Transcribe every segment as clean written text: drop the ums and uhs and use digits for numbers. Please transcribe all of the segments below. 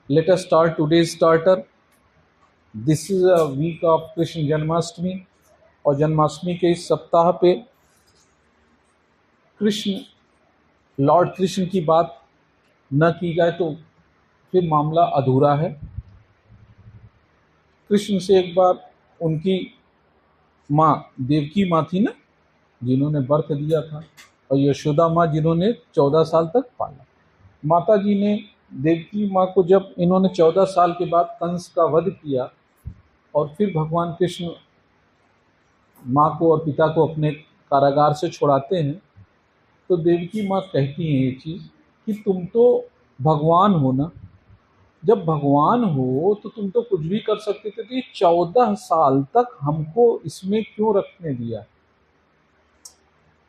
Let us start today's starter. This is a week of Krishna Janmashtami और जन्माष्टमी के इस सप्ताह पे कृष्ण लॉर्ड कृष्ण की बात न की जाए तो फिर मामला अधूरा है। कृष्ण से एक बार उनकी माँ देवकी माँ थी ना, जिन्होंने बर्थ दिया था, और यशोदा माँ जिन्होंने 14 साल तक पाला। माता जी ने देवकी माँ को जब इन्होंने 14 साल के बाद कंस का वध किया और फिर भगवान कृष्ण माँ को और पिता को अपने कारागार से छुड़ाते हैं, तो देवकी माँ कहती हैं ये चीज़ कि तुम तो भगवान हो ना, जब भगवान हो तो तुम तो कुछ भी कर सकते थे, तो ये 14 साल तक हमको इसमें क्यों रखने दिया।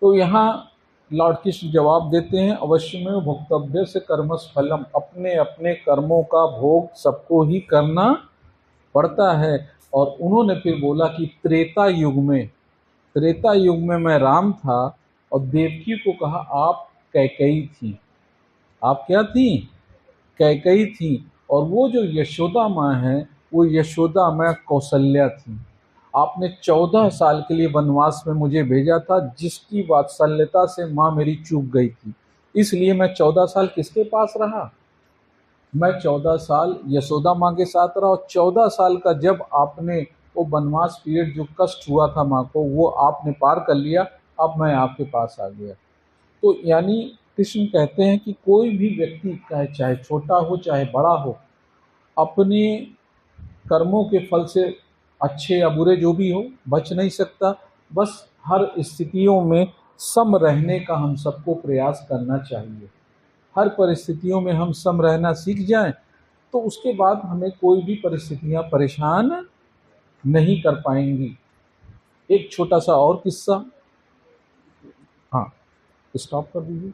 तो यहाँ लॉर्ड कृष्ण जवाब देते हैं, अवश्य में भोक्तव्य से कर्मस फलम, अपने अपने कर्मों का भोग सबको ही करना पड़ता है। और उन्होंने फिर बोला कि त्रेता युग में मैं राम था और देवकी को कहा आप कैकेयी थी। आप क्या थी? कैकेयी थी। और वो जो यशोदा माँ है वो यशोदा माँ कौशल्या थी। आपने 14 साल के लिए वनवास में मुझे भेजा था, जिसकी वात्सल्यता से माँ मेरी चूक गई थी, इसलिए मैं 14 साल किसके पास रहा? मैं 14 साल यशोदा माँ के साथ रहा। और 14 साल का जब आपने वो वनवास पीरियड जो कष्ट हुआ था माँ को, वो आपने पार कर लिया, अब मैं आपके पास आ गया। तो यानी कृष्ण कहते हैं कि कोई भी व्यक्ति चाहे छोटा हो चाहे बड़ा हो, अपने कर्मों के फल से अच्छे या बुरे जो भी हो बच नहीं सकता। बस हर स्थितियों में सम रहने का हम सबको प्रयास करना चाहिए। हर परिस्थितियों में हम सम रहना सीख जाएं तो उसके बाद हमें कोई भी परिस्थितियां परेशान नहीं कर पाएंगी। एक छोटा सा और किस्सा, हाँ स्टॉप कर दीजिए।